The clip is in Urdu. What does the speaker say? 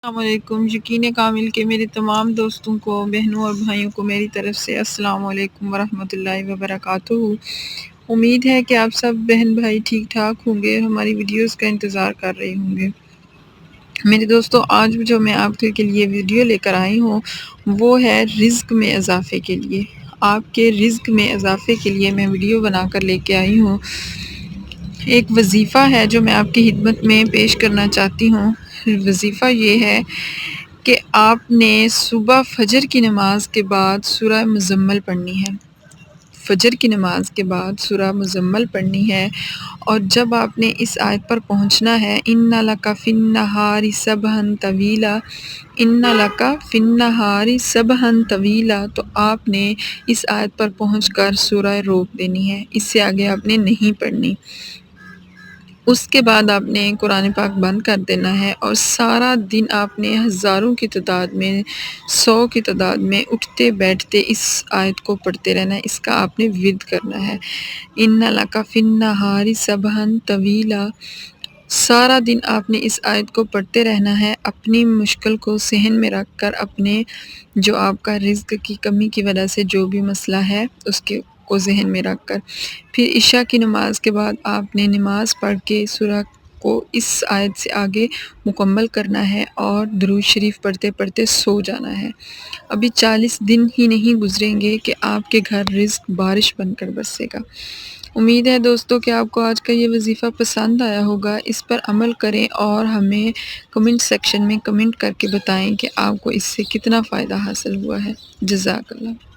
السلام علیکم۔ یقین کامل کے میرے تمام دوستوں کو، بہنوں اور بھائیوں کو میری طرف سے السلام علیکم ورحمۃ اللہ وبرکاتہ۔ امید ہے کہ آپ سب بہن بھائی ٹھیک ٹھاک ہوں گے اور ہماری ویڈیوز کا انتظار کر رہے ہوں گے۔ میرے دوستو، آج جو میں آپ کے لیے ویڈیو لے کر آئی ہوں وہ ہے رزق میں اضافے کے لیے۔ آپ کے رزق میں اضافے کے لیے میں ویڈیو بنا کر لے کے آئی ہوں۔ ایک وظیفہ ہے جو میں آپ کی خدمت میں پیش کرنا چاہتی ہوں۔ وظیفہ یہ ہے کہ آپ نے صبح فجر کی نماز کے بعد سورہ مزمل پڑھنی ہے۔ فجر کی نماز کے بعد سورہ مزمل پڑھنی ہے، اور جب آپ نے اس آیت پر پہنچنا ہے اِنَّ لَکَ فِی النَّہَارِ سَبْحًا طَوِیلًا، اِنَّ لَکَ فِی النَّہَارِ سَبْحًا طَوِیلًا، تو آپ نے اس آیت پر پہنچ کر سورہ روک دینی ہے، اس سے آگے آپ نے نہیں پڑھنی۔ اس کے بعد آپ نے قرآن پاک بند کر دینا ہے، اور سارا دن آپ نے ہزاروں کی تعداد میں، 100 کی تعداد میں اٹھتے بیٹھتے اس آیت کو پڑھتے رہنا ہے۔ اس کا آپ نے ورد کرنا ہے۔ اِنَّ لَکَ فِی النَّہَارِ سَبْحًا طَوِیلًا، سارا دن آپ نے اس آیت کو پڑھتے رہنا ہے، اپنی مشکل کو ذہن میں رکھ کر، اپنے جو آپ کا رزق کی کمی کی وجہ سے جو بھی مسئلہ ہے اس کو ذہن میں رکھ کر، پھر عشاء کی نماز کے بعد آپ نے نماز پڑھ کے سورہ کو اس آیت سے آگے مکمل کرنا ہے، اور درود شریف پڑھتے پڑھتے سو جانا ہے۔ ابھی 40 دن ہی نہیں گزریں گے کہ آپ کے گھر رزق بارش بن کر برسے گا۔ امید ہے دوستو کہ آپ کو آج کا یہ وظیفہ پسند آیا ہوگا۔ اس پر عمل کریں اور ہمیں کمنٹ سیکشن میں کمنٹ کر کے بتائیں کہ آپ کو اس سے کتنا فائدہ حاصل ہوا ہے۔ جزاک اللہ۔